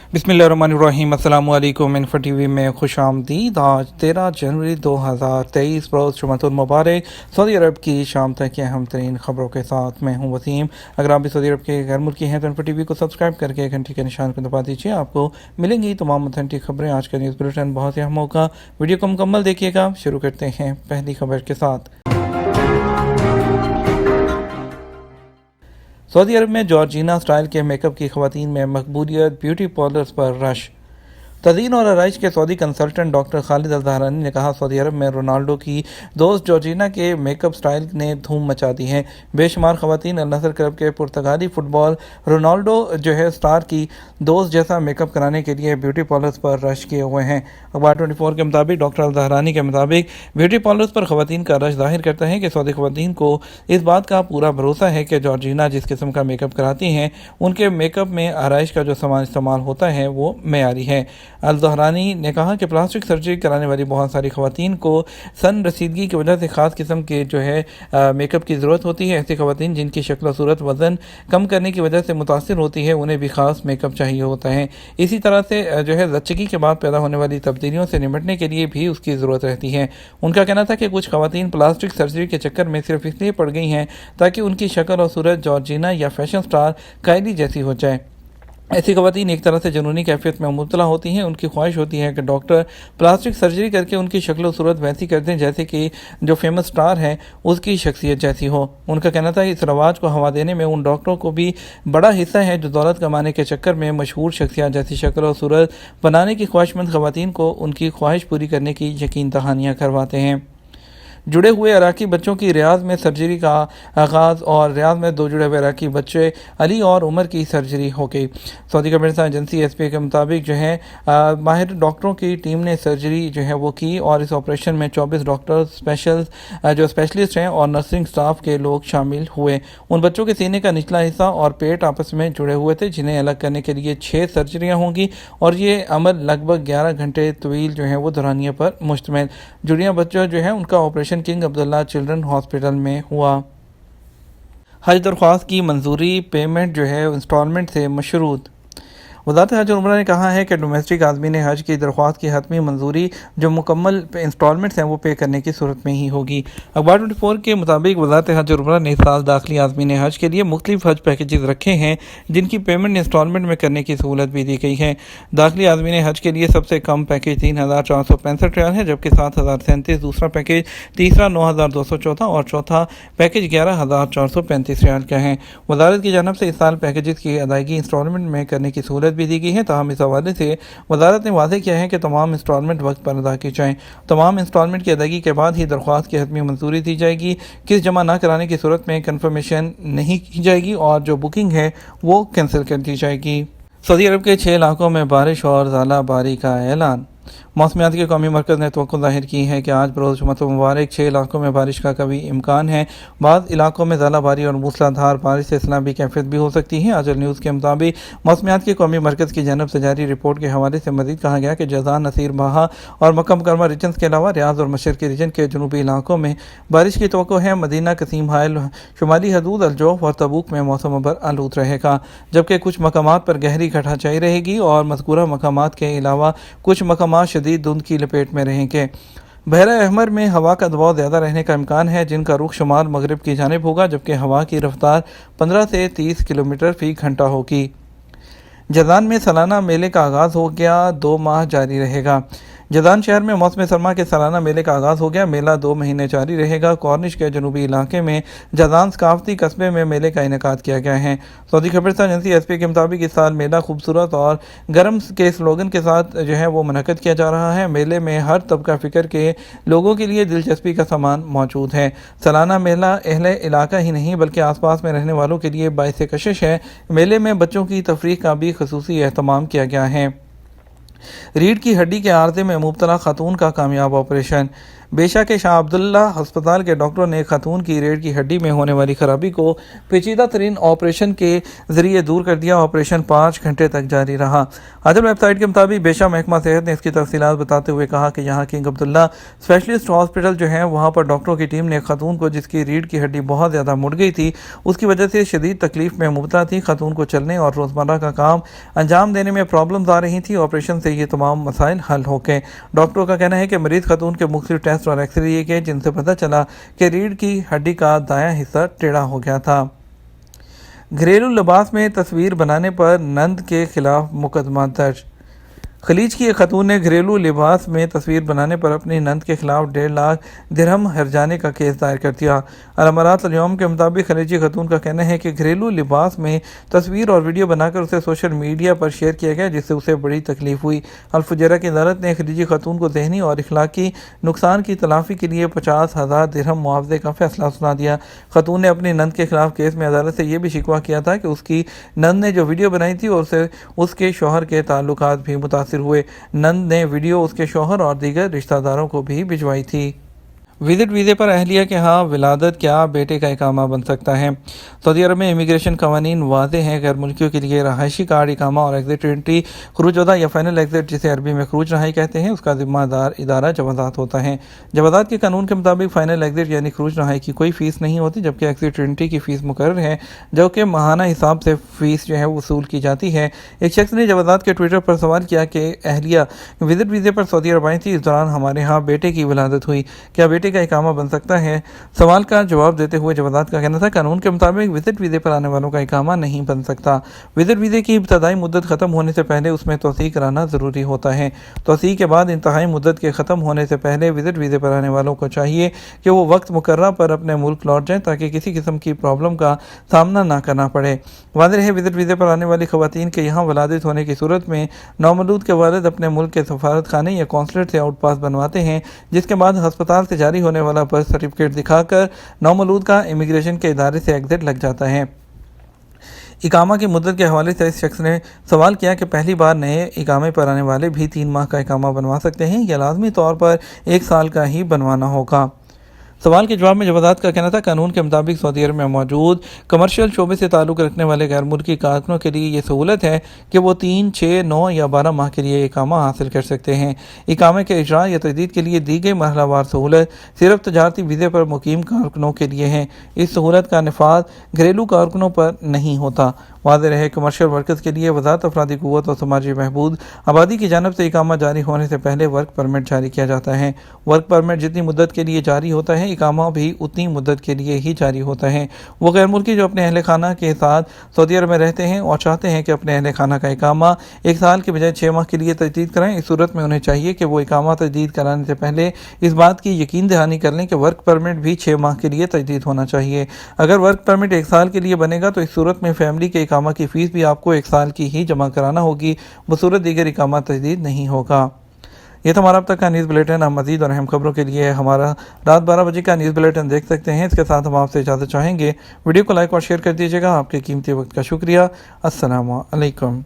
बिस्मिल्लाहिर्रहमानिर्रहीम। अस्सलामु अलैकुम। इन्फो टीवी में खुश आमदीद। आज 13 जनवरी 2023 रोज़ जुमअतुल मुबारक। सऊदी अरब की शाम तक की अहम तरीन खबरों के साथ मैं हूँ वसीम। अगर आप भी सऊदी अरब के गैर मुल्की हैं तो इन्फो टीवी को सब्सक्राइब करके घंटी के निशान को दबा दीजिए। आपको मिलेंगी तमाम ऑथेंटिक खबरें। आज का न्यूज़ बुलेटिन बहुत ही अहम होगा, वीडियो को मुकम्मल देखिएगा। शुरू करते हैं पहली खबर के साथ। सऊदी अरब में जॉर्जिना स्टाइल के मेकअप की ख़वातीन में मकबूलियत, ब्यूटी पार्लर्स पर रश। तज़ीन और आराइश के Saudi consultant doctor Khalid Al Zahrani ने कहा, सऊदी अरब में रोनाल्डो की दोस्त जॉर्जिना के मेकअप स्टाइल ने धूम मचा दी है। बेशुमार ख़वातीन अल नसर क्लब के पुर्तगाली फुटबॉल रोनाल्डो स्टार की दोस्त जैसा मेकअप कराने के लिए ब्यूटी पार्लर्स पर रश किए हुए हैं। अखबार 24 के मुताबिक डॉक्टर अल-ज़हरानी के मुताबिक ब्यूटी पार्लर्स पर ख़वातीन का रश ज़ाहिर करता है कि सऊदी ख़वातीन को इस बात का पूरा भरोसा है कि जॉर्जिना जिस किस्म का मेकअप कराती हैं उनके मेकअप में आराइश का जो सामान इस्तेमाल होता है वो मेयारी है। अल-ज़हरानी ने कहा कि प्लास्टिक सर्जरी कराने वाली बहुत सारी ख़वातीन को सन रसीदगी की वजह से ख़ास किस्म के मेकअप की ज़रूरत होती है। ऐसी ख़वातीन जिनकी शक्ल सूरत वज़न कम करने की वजह से मुतासिर होती है, उन्हें भी ख़ास मेकअप चाहिए होता है। इसी तरह से ज़च्चगी के बाद पैदा होने वाली तब्दीलियों से निपटने के लिए भी उसकी ज़रूरत रहती है। उनका कहना था कि कुछ ख़वातीन प्लास्टिक सर्जरी के चक्कर में सिर्फ इसलिए पड़ गई हैं ताकि उनकी शक्ल और सूरत जॉर्जिना या फैशन स्टार कायली जैसी हो जाए। ऐसी ख़वातीन एक तरह से जुनूनी कैफियत में मुब्तला होती हैं। उनकी ख्वाहिश होती है कि डॉक्टर प्लास्टिक सर्जरी करके उनकी शक्ल और सूरत वैसी कर दें जैसे कि जो फेमस स्टार है उसकी शख्सियत जैसी हो। उनका कहना था इस रवाज को हवा देने में उन डॉक्टरों को भी बड़ा हिस्सा है जो दौलत कमाने के चक्कर में मशहूर शख्सियत जैसी शक्ल और सूरत बनाने की ख्वाहिशमंद ख़वातीन को उनकी ख्वाहिश पूरी करने की यकीन दहानियाँ करवाते हैं। जुड़े हुए इराकी बच्चों की रियाद में सर्जरी का आगाज़ और रियाद में 2 जुड़े हुए इराकी बच्चे अली और उमर की सर्जरी हो गई। सऊदी खबरसां एजेंसी एसपी के मुताबिक माहिर डॉक्टरों की टीम ने सर्जरी वो की और इस ऑपरेशन में 24 डॉक्टर स्पेशलिस्ट हैं और नर्सिंग स्टाफ के लोग शामिल हुए। उन बच्चों के सीने का निचला हिस्सा और पेट आपस में जुड़े हुए थे जिन्हें अलग करने के लिए 6 सर्जरियाँ होंगी और ये अमल लगभग 11 घंटे तवील वो दोहरानियों पर मुश्तमिल। जुड़िया बच्चों उनका operation king Abdullah children hospital में हुआ। हज दरख्वास्त की मंजूरी पेमेंट इंस्टॉलमेंट से मशरूत। वज़ारत हज और उम्रा ने कहा है कि डोमेस्टिक आदमीन हज की दरख्वास्त की हतमी मंजूरी जो मुकम्मल इंस्टॉलमेंट्स हैं वो पे करने की सूरत में ही होगी। अखबार 24 के मुताबिक वज़ारत हज और उम्रा ने इस साल दाखिली आदमीन हज के लिए मुख्तलिफ हज पैकेजेस रखे हैं जिनकी पेमेंट इंस्टॉलमेंट में करने की सहूलत भी दी गई है। दाखिली आदमीन हज के लिए सबसे कम पैकेज 3,465 रियाल है, जबकि 7,037 दूसरा पैकेज, तीसरा 9,214 और चौथा पैकेज 11,435 रियाल का है। वज़ारत की जानब से इस साल पैकेजेस की अदायगी इंस्टॉलमेंट में करने की सहूलत भी दी गई है। ताहम इस हवाले से वज़ारत ने वाज़ेह किया है कि तमाम इंस्टॉलमेंट वक्त पर अदा की जाएँ। तमाम इंस्टॉलमेंट की अदायगी के बाद ही दरख्वास्त की हतमी मंजूरी दी जाएगी। किस्त जमा न कराने की सूरत में कन्फर्मेशन नहीं की जाएगी और जो बुकिंग है वो कैंसिल कर दी जाएगी। सऊदी अरब के 6 इलाकों में बारिश और ज़ाला बारी का ऐलान। मौसमियात के कौमी मरकज़ ने तवक्को ज़ाहिर की है कि आज बरोज़ जुम्मतुल मुबारक 6 इलाकों में बारिश का कभी इम्कान है। बाद इलाकों में ज़ाला बारी और मूसलाधार बारिश से इस्लामी कैफियत भी हो सकती है। आजल न्यूज़ के मुताबिक मौसमियात के कौमी मरकज़ की जानब से जारी रिपोर्ट के हवाले से मज़ीद कहा गया कि जज़ान, नसीर, बाहा और मक्का मुकर्रमा रीजन्स के अलावा रियाद और मशरक़ी रीजन के जनूबी इलाकों में बारिश की तवक्को है। मदीना, कसीम हाइल, शुमाली हदूद, अलजौफ और तबूक में मौसम अबर आलूद रहेगा, जबकि कुछ मकामात पर गहरी घटाचाई रहेगी और मज़कूरा मकामात के अलावा कुछ मकामात शदीद धुंध की लपेट में रहेंगे। बहरा अहमर में हवा का दबाव ज़्यादा रहने का इम्कान है जिनका रुख शुमाल मगरिब की जानिब होगा, जबकि हवा की रफ्तार 15 से 30 किलोमीटर फी घंटा होगी। जज़ान में सालाना मेले का आगाज़ हो गया, 2 माह जारी रहेगा। जज़ान शहर में मौसम सरमा के सालाना मेले का आगाज़ हो गया। मेला 2 महीने जारी रहेगा। कॉर्निश के जनूबी इलाके में जज़ान सकाफती कस्बे में मेले का इनेकाद किया गया है। सऊदी खबरसां एजेंसी एसपी के मुताबिक इस साल मेला खूबसूरत और गर्म के स्लोगन के साथ वो मुनक़द किया जा रहा है। मेले में हर तबका फ़िक्र के लोगों के लिए दिलचस्पी का सामान मौजूद है। सालाना मेला अहले इलाका ही नहीं बल्कि आसपास में रहने वालों के लिए बाइस कशिश है। मेले में बच्चों की तफरीह का भी ख़ुसूसी एहतमाम किया गया है। रीढ़ की हड्डी के आर्ज़े में मुब्तला खातून का कामयाब ऑपरेशन। बेशा के शाह अब्दुल्ला अस्पताल के डॉक्टरों ने खातून की रीढ़ की हड्डी में होने वाली खराबी को पेचीदा तरीन ऑपरेशन के जरिए दूर कर दिया। ऑपरेशन 5 घंटे तक जारी रहा। अदर वेबसाइट के मुताबिक बेशा महकमा सेहत ने इसकी तफसीलात बताते हुए कहा कि यहाँ किंग अब्दुल्ला स्पेशलिस्ट हॉस्पिटल जो है वहाँ पर डॉक्टरों की टीम ने खातून को, जिसकी रीढ़ की हड्डी बहुत ज़्यादा मुड़ गई थी, उसकी वजह से शदीद तकलीफ में मुबतला थी। खातून को चलने और रोज़मर्रा का काम अंजाम देने में प्रॉब्लम्स आ रही थी। ऑपरेशन से ये तमाम मसाइल हल हो गए। डॉक्टरों का कहना है कि मरीज खातून के मुख्तलिफ टेस्ट और एक्सरे लिए गए, जिनसे पता चला कि रीढ़ की हड्डी का दायां हिस्सा टेढ़ा हो गया था। घरेलू लिबास में तस्वीर बनाने पर नंद के खिलाफ मुकदमा दर्ज। खलीज की एक खातून ने घरेलू लिबास में तस्वीर बनाने पर अपनी नंद के खिलाफ 1.5 लाख दिरहम हर्जाने का केस दायर कर दिया। अल-अमारात अल-यौम के मुताबिक खलीजी खातून का कहना है कि घरेलू लिबास में तस्वीर और वीडियो बनाकर उसे सोशल मीडिया पर शेयर किया गया, जिससे उसे बड़ी तकलीफ हुई। अल-फुजैरा की अदालत ने खलीजी खातून को ज़हनी और इखलाकी नुकसान की तलाफी के लिए 50,000 दिरहम मुआवजे का फैसला सुना दिया। खातून ने अपनी नंद के खिलाफ केस में अदालत से यह भी शिकवा किया था कि उसकी नंद ने जो वीडियो बनाई थी और उससे उसके शौहर के ताल्लुकात भी मुतासिर हुए। नंद ने वीडियो उसके शौहर और दीगर रिश्तेदारों को भी भिजवाई थी। विजिट वीज़े पर अहलिया के हाँ विलादत क्या बेटे का इकामा बन सकता है। सऊदी अरब में इमिग्रेशन कवानीन वाज़ेह हैं। गैर मुल्कियों के लिए रहायशी कार्ड, इकामा और एग्जिट एंट्री, खरूज-वदा या फाइनल एग्जिट, जिसे अरबी में खरूज रहाई कहते हैं, उसका जिम्मेदार इदारा जवाज़ात होता है। जवाज़ात के कानून के मुताबिक फाइनल एग्जिट यानी खरूज रहाई की कोई फ़ीस नहीं होती, जबकि एग्जिट एंट्री की फ़ीस मुकर्रर है, जो कि माहाना हिसाब से फ़ीस जो है वसूल की जाती है। एक शख्स ने जवाज़ात के ट्विटर पर सवाल किया कि अहलिया विजिट वीज़े पर सऊदी अरब आई थी, इस दौरान हमारे यहाँ बेटे की विलादत हुई, क्या बेटे का इकामा बन सकता है। सवाल का जवाब देते हुए जवाज़ात का कहना था, कानून के मुताबिक विजिट वीज़े पर आने वालों का इकामा नहीं बन सकता। विजिट वीज़े की इब्तदाई मुद्दत ख़त्म होने से पहले उसमें तौसीक़ कराना ज़रूरी होता है। तौसीक़ के बाद इंतहाई मुद्दत के ख़त्म होने से पहले विजिट वीज़े पर आने वालों को चाहिए कि वो वक्त मुकर्रर पर अपने मुल्क लौट जाएँ, ताकि किसी किस्म की प्रॉब्लम का सामना ना करना पड़े। वाज़ेह है, विजिट वीज़े पर आने वाली ख़वातीन के यहाँ वलादत होने की सूरत में नौमौलूद के वालिद अपने मुल्क के सफारत खाने या कौंसलेट से आउट पास बनवाते हैं, जिसके बाद हस्पताल से जारी होने वाला बर्थ सर्टिफिकेट दिखाकर नौमौलूद का इमिग्रेशन के इदारे से एग्जिट लग जाता है। इकामा की मुद्दत के हवाले से इस शख्स ने सवाल किया कि पहली बार नए इकामे पर आने वाले भी 3 माह का इकामा बनवा सकते हैं या लाजमी तौर पर 1 साल का ही बनवाना होगा। सवाल के जवाब में जवाज़ात का कहना था, कानून के मुताबिक सऊदी अरब में मौजूद कमर्शियल शोबे से ताल्लुक़ रखने वाले गैर मुल्की कारकुनों के लिए ये सहूलत है कि वो 3, 6, 9 या 12 माह के लिए इकामा हासिल कर सकते हैं। इकामे के इजरा या तजदीद के लिए दी गई मरहलावार सहूलत सिर्फ तजारती वीज़े पर मुकीम कारकुनों के लिए है। इस सहूलत का नफाज घरेलू कारकुनों पर नहीं होता। वाज़ेह रहे, कमर्शियल वर्कर्स के लिए वज़ारत अफरादी क़ुव्वत और समाजी बहबूद आबादी की जानिब से इकामा जारी होने से पहले वर्क परमिट जारी किया जाता है। वर्क परमिट जितनी मुद्दत के लिए जारी होता है, इकामा भी उतनी मुद्दत के लिए ही जारी होता है। वो गैर मुल्की जो अपने अहल खाना के साथ सऊदी अरब में रहते हैं और चाहते हैं कि अपने अहल खाना का इकामा 1 साल के बजाय 6 माह के लिए तजदीद कराएं, इस सूरत में उन्हें चाहिए कि वो इकामा तजदीद कराने से पहले इस बात की यकीन दहानी कर लें कि वर्क परमिट भी 6 माह के लिए तजदीद होना चाहिए। अगर वर्क परमिट 1 साल के लिए बनेगा तो इस सूरत में फैमिली के इकामा की फ़ीस भी आपको 1 साल की ही जमा कराना होगी, बसूरत दीगर इकामा तजदीद नहीं होगा। ये तो हमारा अब तक का न्यूज़ बुलेटिन। आप मज़ीद और अहम खबरों के लिए हमारा रात 12 बजे का न्यूज़ बुलेटिन देख सकते हैं। इसके साथ हम आपसे इजाज़त चाहेंगे। वीडियो को लाइक और शेयर कर दीजिएगा। आपके कीमती वक्त का शुक्रिया। अस्सलामु अलैकुम।